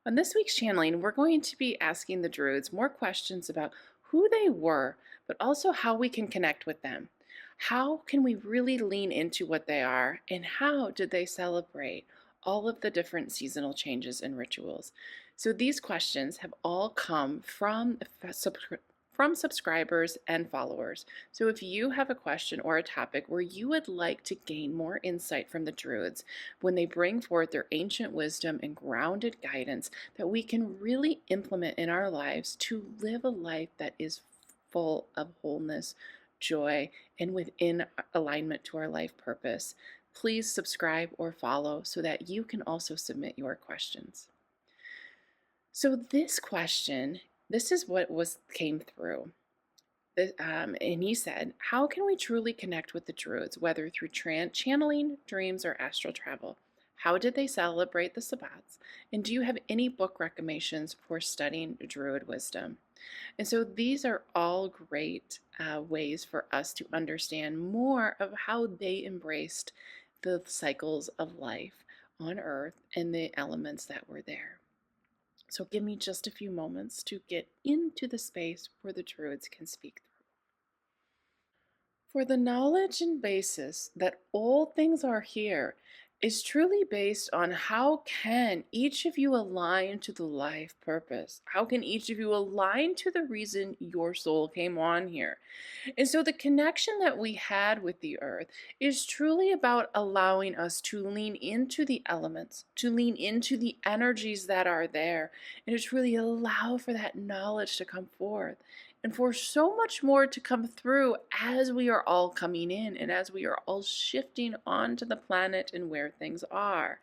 On this week's channeling, we're going to be asking the Druids more questions about who they were, but also how we can connect with them. How can we really lean into what they are, and how did they celebrate all of the different seasonal changes and rituals? So these questions have all come from subscribers and followers. So if you have a question or a topic where you would like to gain more insight from the Druids when they bring forth their ancient wisdom and grounded guidance that we can really implement in our lives to live a life that is full of wholeness, joy, and within alignment to our life purpose, please subscribe or follow so that you can also submit your questions. So this question, this is what came through. And he said, how can we truly connect with the Druids, whether through channeling, dreams, or astral travel? How did they celebrate the Sabbats? And do you have any book recommendations for studying Druid wisdom? And so these are all great ways for us to understand more of how they embraced the cycles of life on Earth and the elements that were there. So give me just a few moments to get into the space where the Druids can speak through. For the knowledge and basis that all things are here is truly based on how can each of you align to the life purpose? How can each of you align to the reason your soul came on here? And so the connection that we had with the earth is truly about allowing us to lean into the elements, to lean into the energies that are there, and to truly allow for that knowledge to come forth and for so much more to come through as we are all coming in and as we are all shifting onto the planet and where things are.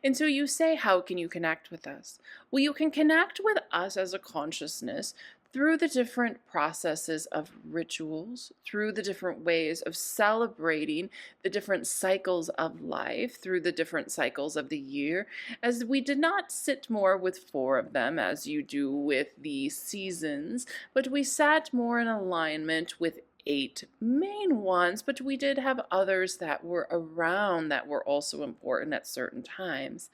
And so you say, how can you connect with us? Well, you can connect with us as a consciousness through the different processes of rituals, through the different ways of celebrating the different cycles of life, through the different cycles of the year, as we did not sit more with four of them as you do with the seasons, but we sat more in alignment with eight main ones, but we did have others that were around that were also important at certain times.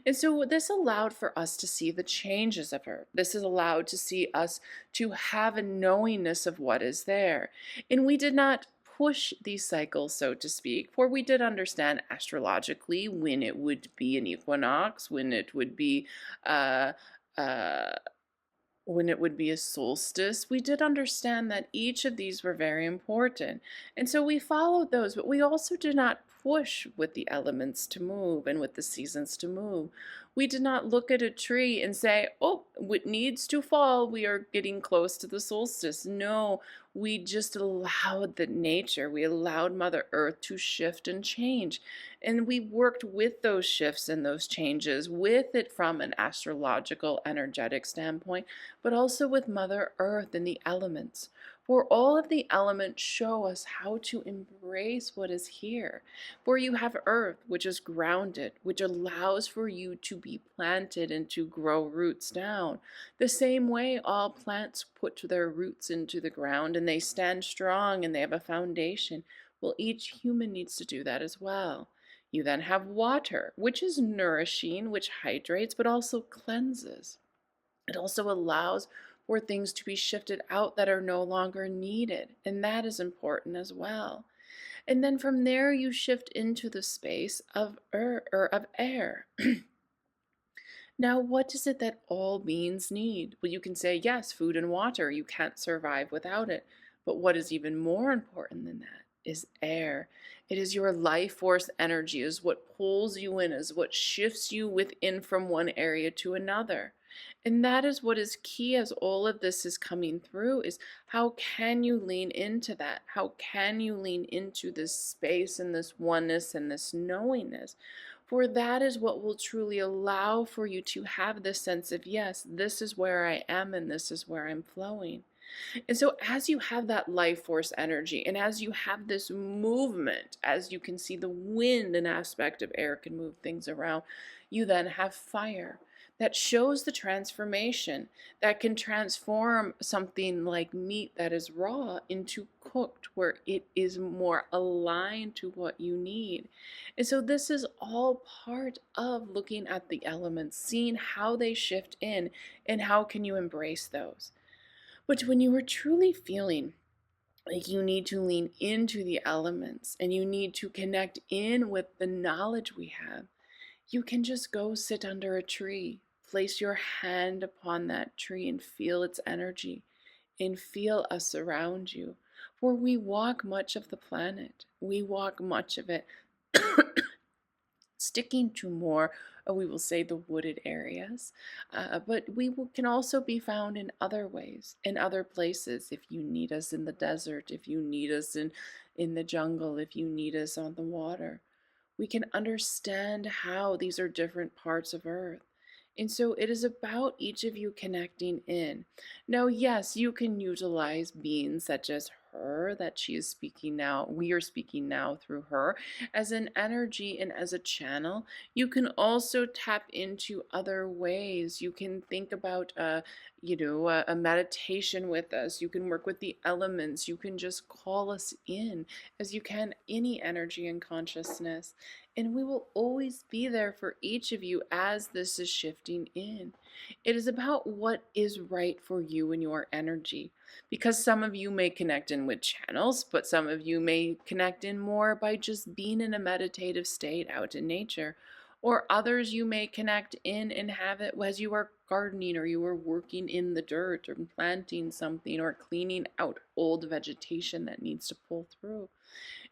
And so this allowed for us to see the changes of her. This is allowed to see us to have a knowingness of what is there. And we did not push these cycles, so to speak, for we did understand astrologically when it would be an equinox, when it would be uh, uh, a solstice. We did understand that each of these were very important. And so we followed those, but we also did not push with the elements to move and with the seasons to move. We did not look at a tree and say, oh, it needs to fall. We are getting close to the solstice. No, we just allowed the nature. We allowed Mother Earth to shift and change. And we worked with those shifts and those changes, with it from an astrological, energetic standpoint, but also with Mother Earth and the elements. For all of the elements show us how to embrace what is here. For you have Earth, which is grounded, which allows for you to be planted and to grow roots down. The same way all plants put their roots into the ground and they stand strong and they have a foundation. Well, each human needs to do that as well. You then have water, which is nourishing, which hydrates, but also cleanses. It also allows for things to be shifted out that are no longer needed, and that is important as well. And then from there you shift into the space of air. Now, what is it that all beings need? Well, you can say, yes, food and water. You can't survive without it. But what is even more important than that is air. It is your life force energy, is what pulls you in, is what shifts you within from one area to another. And that is what is key as all of this is coming through, is how can you lean into that? How can you lean into this space and this oneness and this knowingness? For that is what will truly allow for you to have this sense of, yes, this is where I am and this is where I'm flowing. And so as you have that life force energy and as you have this movement, as you can see the wind, an aspect of air can move things around, you then have fire. that shows the transformation, that can transform something like meat that is raw into cooked, where it is more aligned to what you need. And so this is all part of looking at the elements, seeing how they shift in, and how can you embrace those. But when you are truly feeling like you need to lean into the elements and you need to connect in with the knowledge we have, you can just go sit under a tree, place your hand upon that tree and feel its energy and feel us around you. For we walk much of the planet, we walk much of it sticking to more, we will say, the wooded areas. But can also be found in other ways, in other places. If you need us in the desert, if you need us in the jungle, if you need us on the water, we can understand how these are different parts of Earth. And so it is about each of you connecting in. Now, yes, you can utilize beings such as her that she is speaking now, we are speaking now through her, as an energy and as a channel. You can also tap into other ways. You can think about a meditation with us. You can work with the elements. You can just call us in as you can any energy and consciousness. And we will always be there for each of you as this is shifting in. It is about what is right for you and your energy. Because some of you may connect in with channels, but some of you may connect in more by just being in a meditative state out in nature. Or others you may connect in and have it as you are gardening or you are working in the dirt or planting something or cleaning out old vegetation that needs to pull through.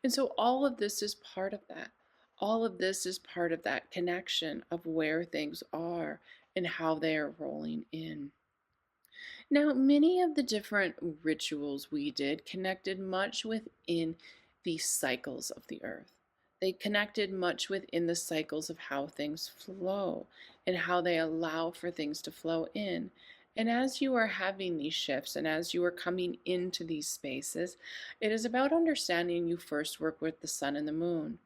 And so all of this is part of that. All of this is part of that connection of where things are and how they are rolling in. Now, many of the different rituals we did connected much within the cycles of the earth. They connected much within the cycles of how things flow and how they allow for things to flow in. And as you are having these shifts and as you are coming into these spaces, it is about understanding you first work with the sun and the moon,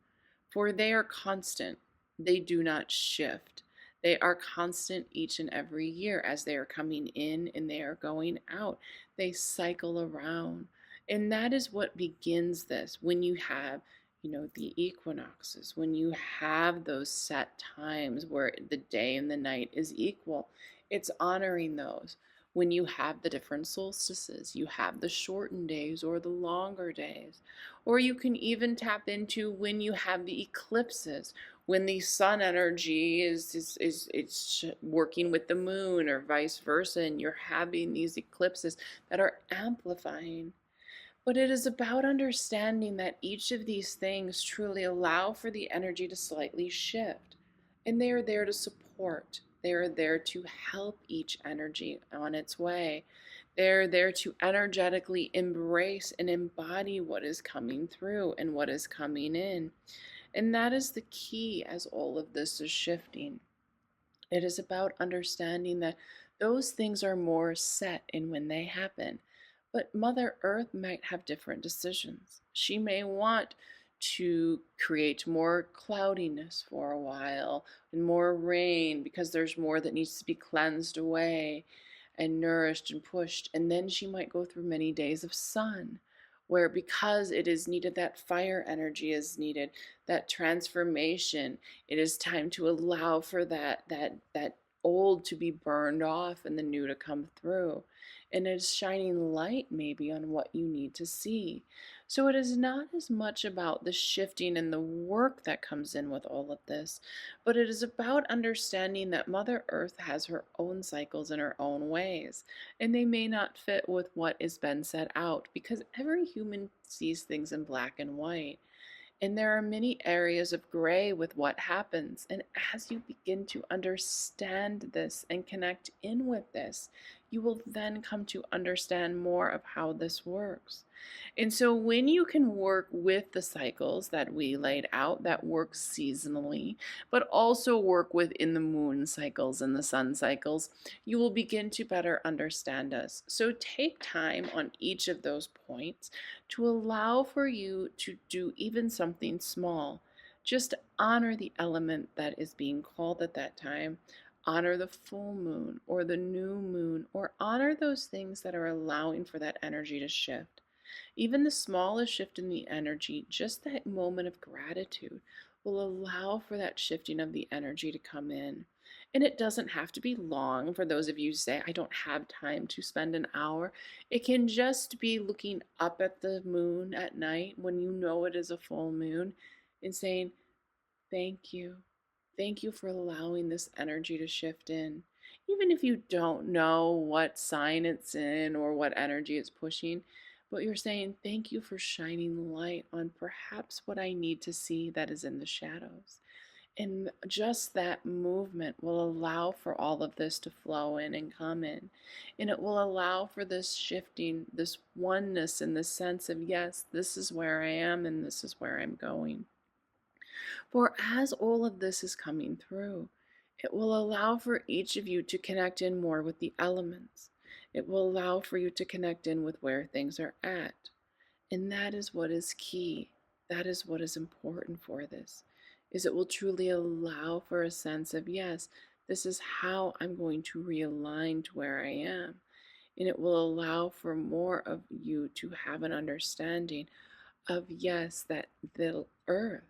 for they are constant. They do not shift. They are constant each and every year as they are coming in and they are going out. They cycle around. And that is what begins this when you have, the equinoxes, when you have those set times where the day and the night is equal. It's honoring those. When you have the different solstices, you have the shortened days or the longer days. Or you can even tap into when you have the eclipses, when the sun energy is working with the moon or vice versa, and you're having these eclipses that are amplifying. But it is about understanding that each of these things truly allow for the energy to slightly shift. And they are there to support. They are there to help each energy on its way. They're there to energetically embrace and embody what is coming through and what is coming in. And that is the key as all of this is shifting. It is about understanding that those things are more set in when they happen. But Mother Earth might have different decisions. She may want to create more cloudiness for a while and more rain because there's more that needs to be cleansed away and nourished and pushed. And then she might go through many days of sun where, because it is needed, that fire energy is needed, that transformation, it is time to allow for that old to be burned off and the new to come through. And it is shining light maybe on what you need to see. So it is not as much about the shifting and the work that comes in with all of this, but it is about understanding that Mother Earth has her own cycles in her own ways, and they may not fit with what has been set out because every human sees things in black and white. And there are many areas of gray with what happens. And as you begin to understand this and connect in with this, you will then come to understand more of how this works. And so when you can work with the cycles that we laid out that work seasonally, but also work within the moon cycles and the sun cycles, you will begin to better understand us. So take time on each of those points to allow for you to do even something small. Just honor the element that is being called at that time. Honor the full moon or the new moon, or honor those things that are allowing for that energy to shift. Even the smallest shift in the energy, just that moment of gratitude, will allow for that shifting of the energy to come in. And it doesn't have to be long. For those of you who say, I don't have time to spend an hour, it can just be looking up at the moon at night when you know it is a full moon and saying, thank you. Thank you for allowing this energy to shift in. Even if you don't know what sign it's in or what energy it's pushing, but you're saying, thank you for shining light on perhaps what I need to see that is in the shadows. And just that movement will allow for all of this to flow in and come in. And it will allow for this shifting, this oneness, and this sense of, yes, this is where I am and this is where I'm going. For as all of this is coming through, it will allow for each of you to connect in more with the elements. It will allow for you to connect in with where things are at. And that is what is key. That is what is important for this, is it will truly allow for a sense of, yes, this is how I'm going to realign to where I am. And it will allow for more of you to have an understanding of, yes, that the earth,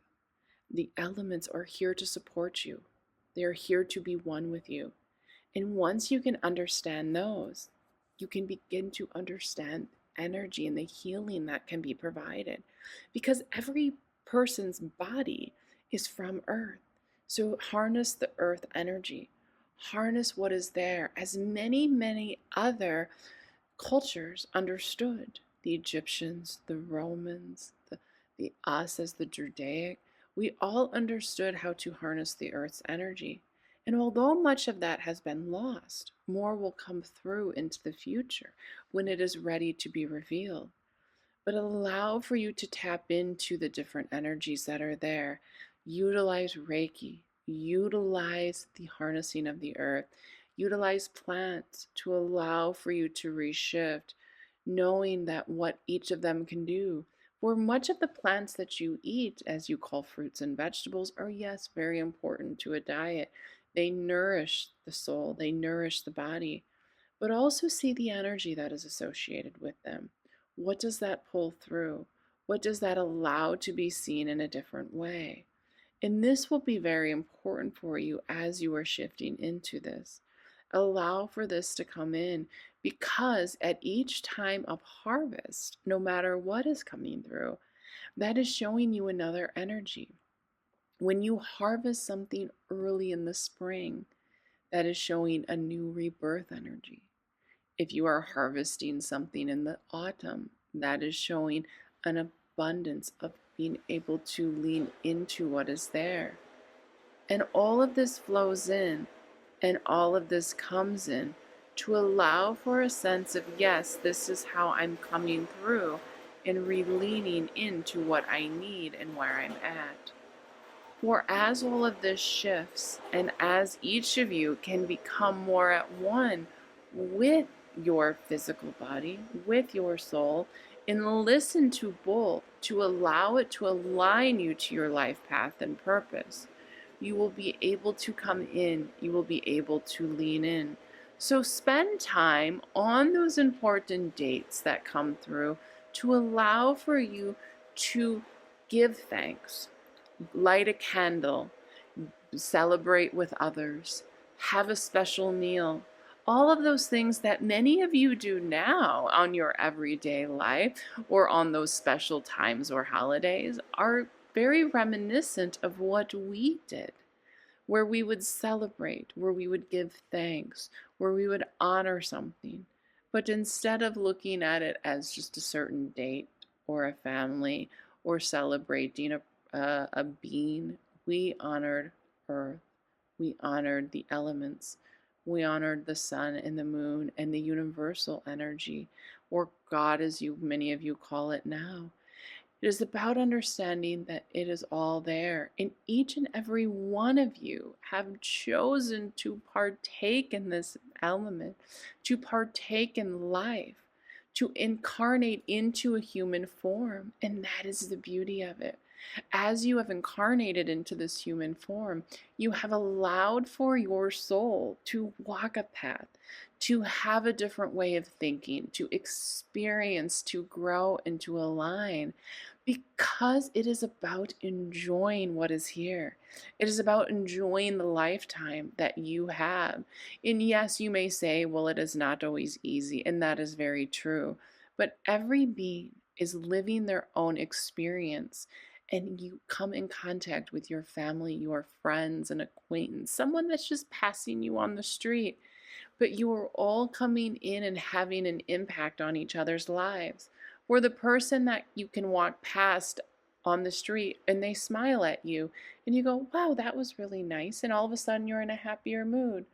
the elements are here to support you. They are here to be one with you. And once you can understand those, you can begin to understand energy and the healing that can be provided. Because every person's body is from earth. So harness the earth energy. Harness what is there, as many, many other cultures understood. The Egyptians, the Romans, the us as the Druidic, we all understood how to harness the earth's energy. And although much of that has been lost, more will come through into the future when it is ready to be revealed. But allow for you to tap into the different energies that are there. Utilize Reiki, utilize the harnessing of the earth, utilize plants to allow for you to reshift, knowing that what each of them can do. For much of the plants that you eat, as you call fruits and vegetables, are, yes, very important to a diet. They nourish the soul, they nourish the body, but also see the energy that is associated with them. What does that pull through? What does that allow to be seen in a different way? And this will be very important for you as you are shifting into this. Allow for this to come in, because at each time of harvest, no matter what is coming through, that is showing you another energy. When you harvest something early in the spring, that is showing a new rebirth energy. If you are harvesting something in the autumn, that is showing an abundance of being able to lean into what is there. And all of this flows in, and all of this comes in to allow for a sense of, yes, this is how I'm coming through and leaning into what I need and where I'm at. For as all of this shifts, and as each of you can become more at one with your physical body, with your soul, and listen to both to allow it to align you to your life path and purpose, you will be able to come in, you will be able to lean in. So spend time on those important dates that come through to allow for you to give thanks, light a candle, celebrate with others, have a special meal. All of those things that many of you do now on your everyday life or on those special times or holidays are very reminiscent of what we did, where we would celebrate, where we would give thanks, where we would honor something. But instead of looking at it as just a certain date or a family or celebrating a being, we honored earth. We honored the elements. We honored the sun and the moon and the universal energy, or God, as many of you call it now. It is about understanding that it is all there, and each and every one of you have chosen to partake in this element, to partake in life, to incarnate into a human form, and that is the beauty of it. As you have incarnated into this human form, you have allowed for your soul to walk a path, to have a different way of thinking, to experience, to grow, and to align, because it is about enjoying what is here. It is about enjoying the lifetime that you have. And yes, you may say, well, it is not always easy, and that is very true. But every being is living their own experience, and you come in contact with your family, your friends, an acquaintance, someone that's just passing you on the street, but you are all coming in and having an impact on each other's lives. Where the person that you can walk past on the street and they smile at you and you go, wow, that was really nice. And all of a sudden you're in a happier mood,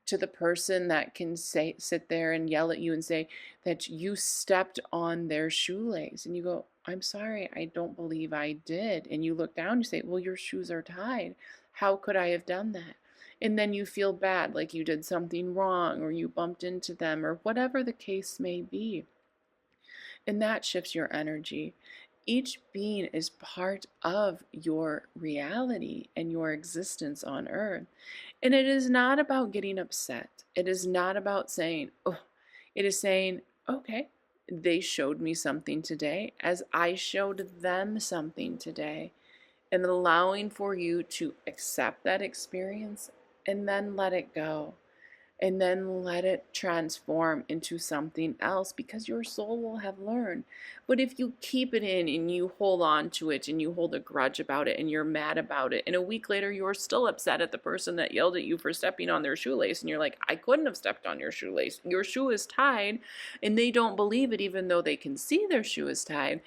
to the person that can say, sit there and yell at you and say that you stepped on their shoelace, and you go, I'm sorry, I don't believe I did. And you look down and you say, well, your shoes are tied. How could I have done that? And then you feel bad, like you did something wrong or you bumped into them or whatever the case may be. And that shifts your energy. Each being is part of your reality and your existence on earth. And it is not about getting upset. It is not about saying, oh, it is saying, okay, they showed me something today as I showed them something today. And allowing for you to accept that experience and then let it go, and then let it transform into something else, because your soul will have learned. But if you keep it in and you hold on to it and you hold a grudge about it and you're mad about it, and a week later you're still upset at the person that yelled at you for stepping on their shoelace, and you're like, I couldn't have stepped on your shoelace, your shoe is tied, and they don't believe it even though they can see their shoe is tied.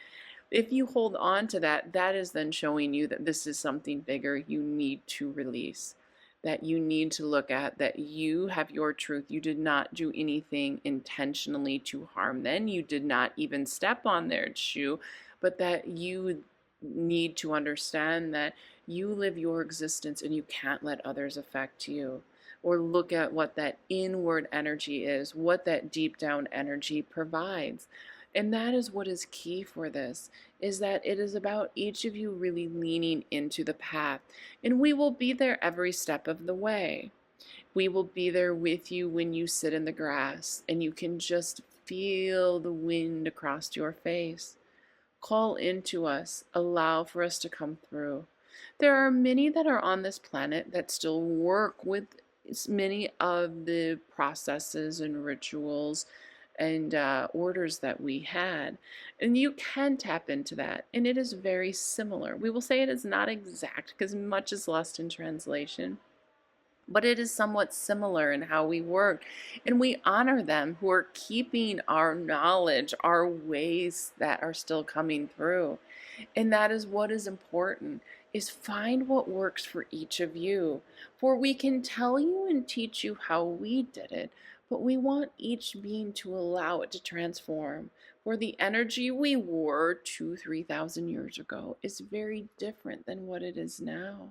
If you hold on to that, that is then showing you that this is something bigger you need to release, that you need to look at, that you have your truth. You did not do anything intentionally to harm them. You did not even step on their shoe, but that you need to understand that you live your existence and you can't let others affect you. Or look at what that inward energy is, what that deep down energy provides. And that is what is key for this, is that it is about each of you really leaning into the path. And we will be there every step of the way. We will be there with you when you sit in the grass and you can just feel the wind across your face. Call into us, allow for us to come through. There are many that are on this planet that still work with many of the processes and rituals and orders that we had. And you can tap into that. And it is very similar. We will say it is not exact because much is lost in translation, but it is somewhat similar in how we work. And we honor them who are keeping our knowledge, our ways that are still coming through. And that is what is important, is find what works for each of you. For we can tell you and teach you how we did it, but we want each being to allow it to transform. For the energy we were 2,000-3,000 years ago is very different than what it is now.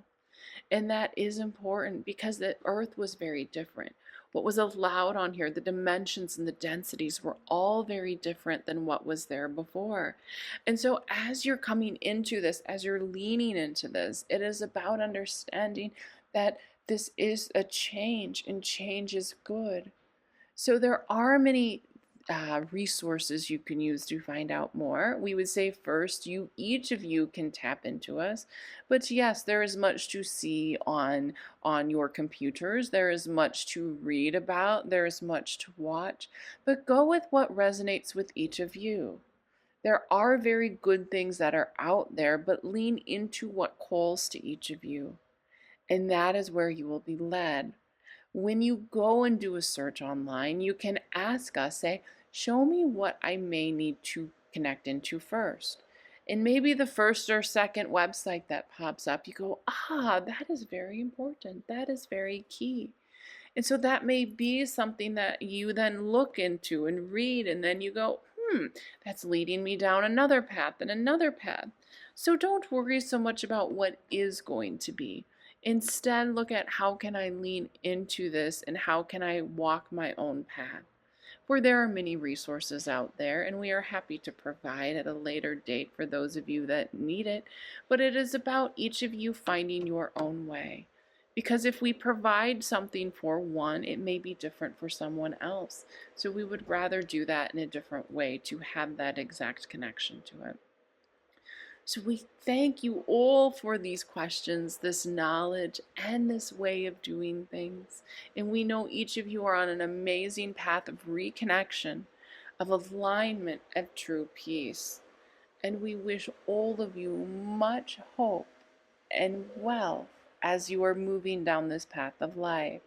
And that is important because the earth was very different. What was allowed on here, the dimensions and the densities were all very different than what was there before. And so as you're coming into this, as you're leaning into this, it is about understanding that this is a change, and change is good. So there are many resources you can use to find out more. We would say first, each of you can tap into us. But yes, there is much to see on your computers. There is much to read about. There is much to watch. But go with what resonates with each of you. There are very good things that are out there, but lean into what calls to each of you. And that is where you will be led. When you go and do a search online, you can ask us, say, show me what I may need to connect into first. And maybe the first or second website that pops up, you go, that is very important. That is very key. And so that may be something that you then look into and read, and then you go, that's leading me down another path and another path. So don't worry so much about what is going to be. Instead, look at how can I lean into this and how can I walk my own path. where there are many resources out there, and we are happy to provide at a later date for those of you that need it. But it is about each of you finding your own way. Because if we provide something for one, it may be different for someone else. So we would rather do that in a different way to have that exact connection to it. So we thank you all for these questions, this knowledge, and this way of doing things. And we know each of you are on an amazing path of reconnection, of alignment, of true peace. And we wish all of you much hope and wealth as you are moving down this path of life,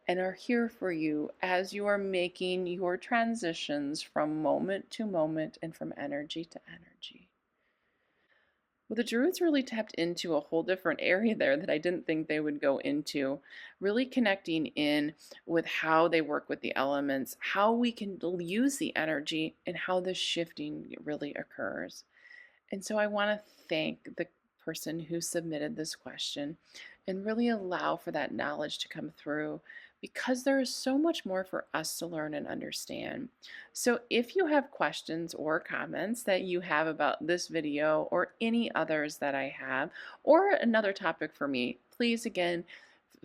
and are here for you as you are making your transitions from moment to moment and from energy to energy. Well, the Druids really tapped into a whole different area there that I didn't think they would go into, really connecting in with how they work with the elements, how we can use the energy, and how the shifting really occurs. And so I want to thank the person who submitted this question and really allow for that knowledge to come through, because there is so much more for us to learn and understand. So if you have questions or comments that you have about this video or any others that I have, or another topic for me, please again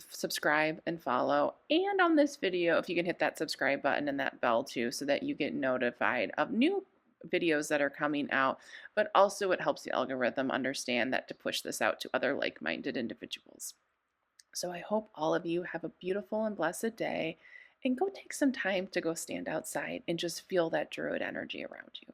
subscribe and follow. And on this video, if you can hit that subscribe button and that bell too, so that you get notified of new videos that are coming out, but also it helps the algorithm understand that to push this out to other like-minded individuals. So I hope all of you have a beautiful and blessed day, and go take some time to go stand outside and just feel that Druid energy around you.